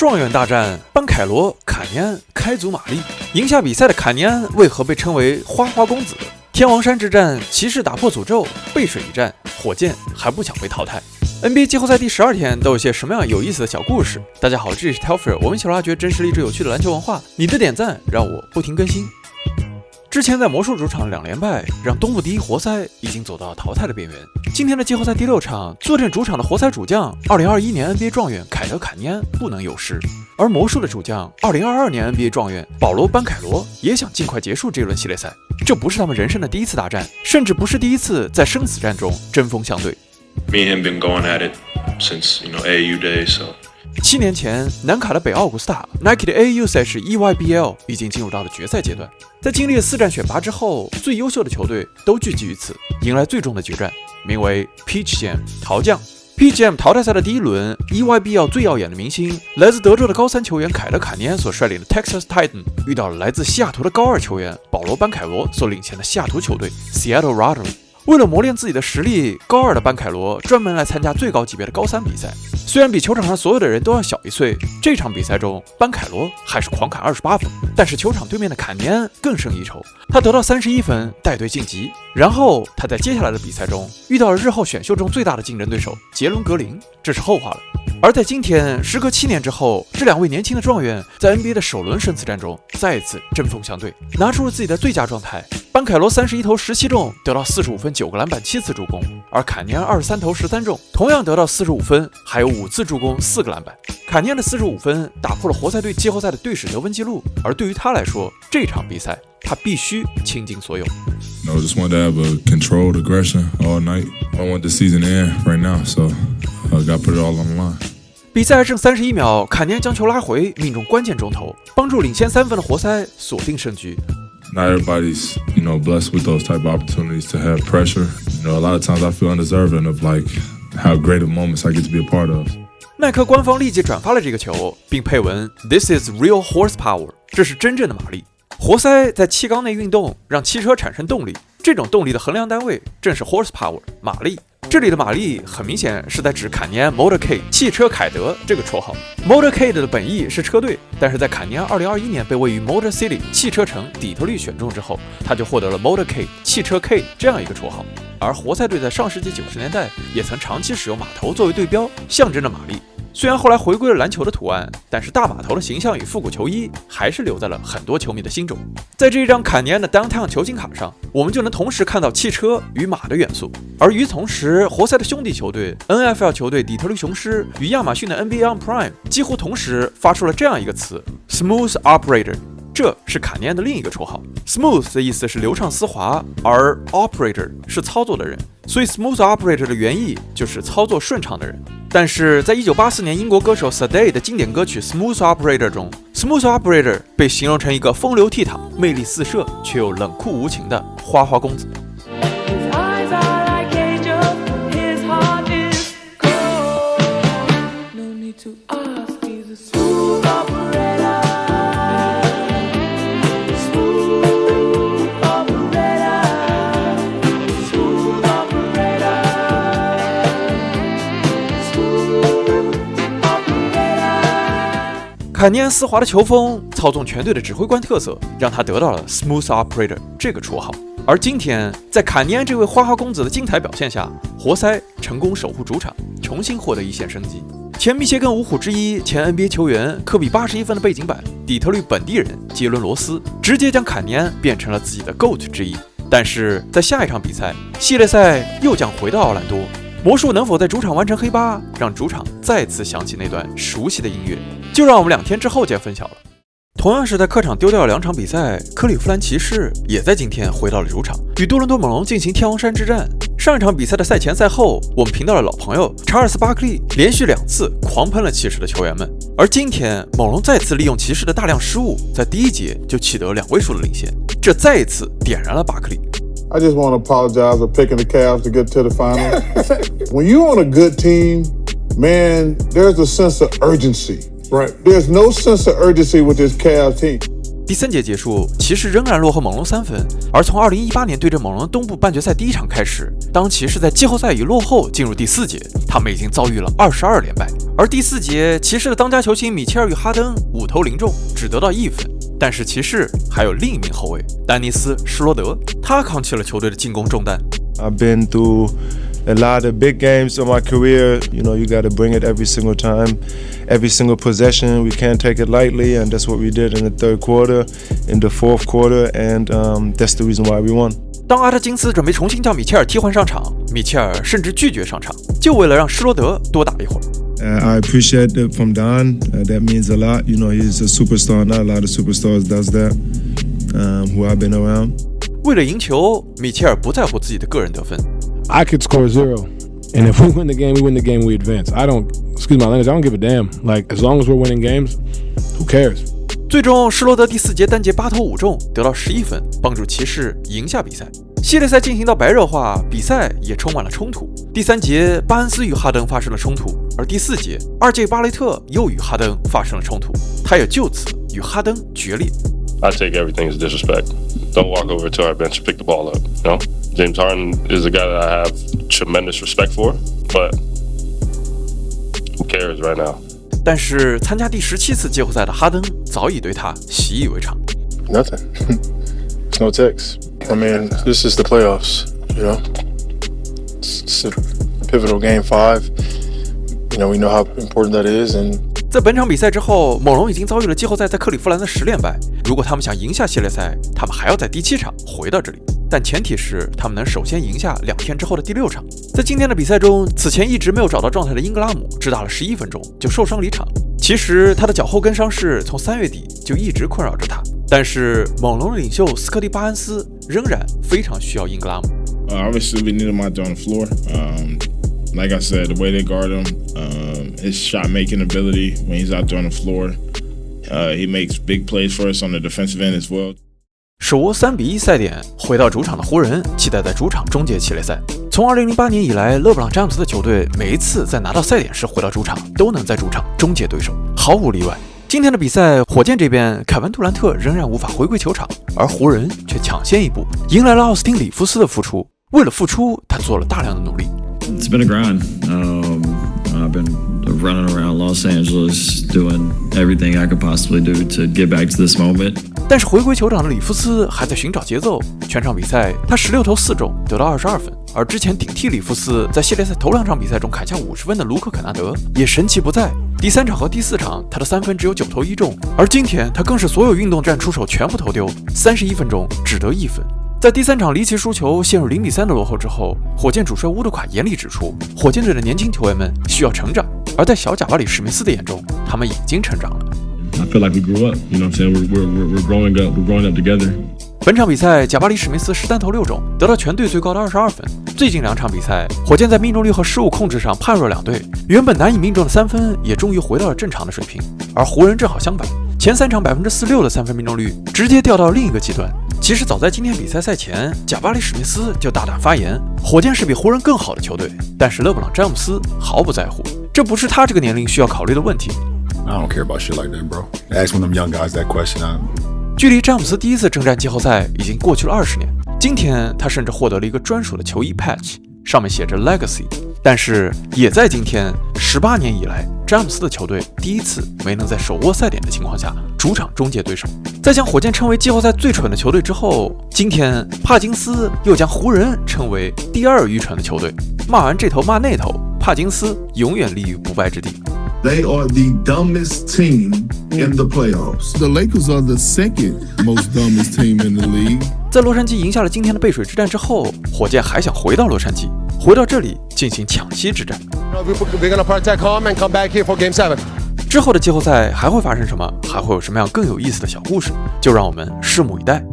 状元大战，班凯罗、卡尼安开足马力，赢下比赛的卡尼安为何被称为花花公子？天王山之战，骑士打破诅咒，背水一战，火箭还不想被淘汰。NBA 季后赛第12天都有些什么样有意思的小故事？大家好，这里是 Telfair， 我们一起挖掘真实励志有趣的篮球文化。你的点赞让我不停更新。之前在魔术主场2连败，让东部第一活塞已经走到淘汰的边缘。今天的季后赛第6场，坐镇主场的活塞主将2021年 NBA 状元凯德·坎尼安不能有失，而魔术的主将2022年 NBA 状元保罗·班凯罗也想尽快结束这轮系列赛。这不是他们人生的第一次大战，甚至不是第一次在生死战中针锋相对。Me and him been going at it since AAU days, so. 7年前，南卡的北奥古斯塔 Nike 的 AAU 赛事 EYBL 已经进入到了决赛阶段。在经历了4战选拔之后，最优秀的球队都聚集于此，迎来最终的决战，名为 Peach Jam 桃酱。Peach Jam 淘汰赛的第一轮 ，EYBL 最耀眼的明星，来自德州的高3球员凯德·卡尼安所率领的 Texas Titan 遇到了来自西雅图的高2球员保罗·班凯罗所领衔的西雅图球队 Seattle Radar。为了磨练自己的实力，高2的班凯罗专门来参加最高级别的高3比赛。虽然比球场上所有的人都要小1岁，这场比赛中班凯罗还是狂砍28分，但是球场对面的坎尼安更胜一筹，他得到31分带队晋级。然后他在接下来的比赛中遇到了日后选秀中最大的竞争对手杰伦格林，这是后话了。而在今天，时隔7年之后，这2位年轻的状元在 NBA 的首轮生死战中再次针锋相对，拿出了自己的最佳状态。班凯罗31投17中，得到45分、9个篮板、7次助攻；而坎尼安23投13中，同样得到45分，还有5次助攻、4个篮板。坎尼安的45分打破了活塞队季后赛的队史得分纪录，而对于他来说，这场比赛他必须倾尽所有。No, just want to have a controlled aggression all night. I want the season to end right now, so I got to put it all on the line. 比赛还剩31秒，坎尼安将球拉回，命中关键中投，帮助领先3分的活塞锁定胜局。Not everybody's, blessed with those type of opportunities to have pressure. A lot of times I feel undeserving of how great of moments I get to be a part of. 耐克官方立即转发了这个球，并配文 "This is real horsepower"， 这是真正的马力。活塞在气缸内运动，让汽车产生动力，这种动力的衡量单位正是 horsepower 马力。这里的马力很明显是在指坎尼安 Motorcade 汽车凯德这个绰号。Motorcade 的本意是车队，但是在坎尼安2021年被位于 Motor City 汽车城底特律选中之后，他就获得了 Motorcade 汽车 K 这样一个绰号。而活塞队在上世纪90年代也曾长期使用码头作为队标，象征着马力。虽然后来回归了篮球的图案，但是大码头的形象与复古球衣还是留在了很多球迷的心中。在这一张坎尼安的 Downtown 球星卡上，我们就能同时看到汽车与马的元素。而与此同时，活塞的兄弟球队 NFL 球队底特律雄狮与亚马逊的 NBA on Prime 几乎同时发出了这样一个词 Smooth Operator， 这是坎尼安的另一个绰号。 Smooth 的意思是流畅丝滑，而 Operator 是操作的人，所以 Smooth Operator 的原意就是操作顺畅的人。但是在1984年英国歌手 Sade 的经典歌曲 Smooth Operator 中， Smooth Operator 被形容成一个风流倜傥、魅力四射却又冷酷无情的花花公子。坎尼安丝滑的球风，操纵全队的指挥官特色，让他得到了 Smooth Operator 这个绰号。而今天，在坎尼安这位花花公子的精彩表现下，活塞成功守护主场，重新获得一线生机。前密歇根五虎之一、前 NBA 球员、科比81分的背景板底特律本地人杰伦罗斯，直接将坎尼安变成了自己的 GOAT 之一。但是在下一场比赛，系列赛又将回到奥兰多。魔术能否在主场完成黑八，让主场再次响起那段熟悉的音乐？就让我们2天之后见分晓了。同样是在客场丢掉了2场比赛，克利夫兰骑士也在今天回到了主场，与多伦多猛龙进行天王山之战。上一场比赛的赛前赛后，我们频道的老朋友查尔斯·巴克利连续2次狂喷了骑士的球员们。而今天猛龙再次利用骑士的大量失误，在第1节就取得2位数的领先，这再一次点燃了巴克利。I just want to apologize for picking the Cavs to get to the final. When you're on a good team, man, there's a sense of urgency. Right. There's no sense of urgency with this Cavs team. 第3节结束，骑士仍然落后猛龙3分。而从2018年对阵猛龙东部半决赛第1场开始，当骑士在季后赛以落后进入第4节，他们已经遭遇了22连败。而第4节，骑士的当家球星米切尔与哈登5投0中，只得到1分。但是骑士还有另一名后卫丹尼斯·施罗德，他扛起了球队的进攻重担。I've been through a lot of big games in my career. You got to bring it every single time, every single possession. We can't take it lightly, and that's what we did in the third quarter, in the fourth quarter, and that's the reason why we won. 当阿特金斯准备重新将米切尔替换上场，米切尔甚至拒绝上场，就为了让施罗德多打一会儿。I appreciate it from Don. That means a lot. He's a superstar. Not a lot of superstars does that. Who I've been around. 为了赢球，米切尔不在乎自己的个人得分。I could score 0, and if we win the game, we win the game, we advance. Excuse my language, I don't give a damn. Like, as long as we're winning games, who cares? 最终，施罗德第4节单节8投5中，得到11分，帮助骑士赢下比赛。系列赛进行到白热化，比赛也充满了冲突。第3节，巴恩斯与哈登发生了冲突，而第4节，RJ 巴雷特又与哈登发生了冲突，他也就此与哈登决裂。I take everything as disrespect. Don't walk over to our bench and pick the ball up. James Harden is a guy that I have tremendous respect for, but who cares right now? 但是参加第17次季后赛的哈登早已对他习以为常。Nothing. It's no text. I mean, this is the playoffs. It's a pivotal game 5. We know how important that is, and. 在本场比赛之后，猛龙已经遭遇了季后赛在克利夫兰的10连败。如果他们想赢下系列赛，他们还要在第7场回到这里，但前提是他们能首先赢下2天之后的第6场。在今天的比赛中，此前一直没有找到状态的英格拉姆只打了11分钟就受伤离场。其实他的脚后跟伤势从3月底就一直困扰着他，但是猛龙的领袖斯科蒂·巴恩斯仍然非常需要英格拉姆。Obviously, we need him out there on the floor. Like I said, the way they guard him, his shot-making ability when he's out there on the floor, he makes big plays for us on the defensive end as well. 首3-1赛点回到主场的湖人，期待在主场终结系列赛。从2008年以来，勒布朗·詹姆斯的球队每一次在拿到赛点时回到主场，都能在主场终结对手，毫无例外。今天的比赛，火箭这边凯文·杜兰特仍然无法回归球场，而湖人却抢先一步，迎来了奥斯汀·里弗斯的复出。为了复出，他做了大量的努力。It's been a grind. I've been running around Los Angeles doing everything I could possibly do to get back to this moment. 但是回归球场的里弗斯还在寻找节奏。全场比赛他16投4中，得到22分。而之前顶替里弗斯在系列赛头2场比赛中砍下50分的卢克·肯纳德也神奇不在。第3场和第4场他的3分只有9投1中，而今天他更是所有运动战出手全部投丢，31分钟只得1分。在第3场离奇输球陷入0-3的落后之后，火箭主帅乌德卡严厉指出，火箭队的年轻球员们需要成长。而在小贾巴里·史密斯的眼中，他们已经成长了。I feel like we grew up. You know what I'm saying? We're growing up. We're growing up together. 本场比赛，贾巴里·史密斯13投6中，得到全队最高的22分。最近2场比赛，火箭在命中率和失误控制上判若两队，原本难以命中的3分也终于回到了正常的水平。而湖人正好相反，前3场46%的3分命中率直接掉到另一个极端。其实早在今天比赛赛前，贾巴里·史密斯就大胆发言，火箭是比湖人更好的球队，但是勒布朗·詹姆斯毫不在乎，这不是他这个年龄需要考虑的问题。I don't care about shit like that, bro. Ask one of them young guys that question. 距离詹姆斯第一次征战季后赛已经过去了20年，今天他甚至获得了一个专属的球衣 patch， 上面写着 Legacy。但是也在今天，18年以来，詹姆斯的球队第一次没能在手握赛点的情况下主场终结对手。在将火箭称为季后赛最蠢的球队之后，今天帕金斯又将湖人称为第2愚蠢的球队。骂完这头骂那头，帕金斯永远立于不败之地。They are the dumbest team in the playoffs. The Lakers are the second most dumbest team in the league. 在洛杉矶赢下了今天的背水之战之后，火箭还想回到洛杉矶，回到这里进行抢七之战。We're gonna protect home and come back here for Game 7. 之后的季后赛还会发生什么？还会有什么样更有意思的小故事？就让我们拭目以待。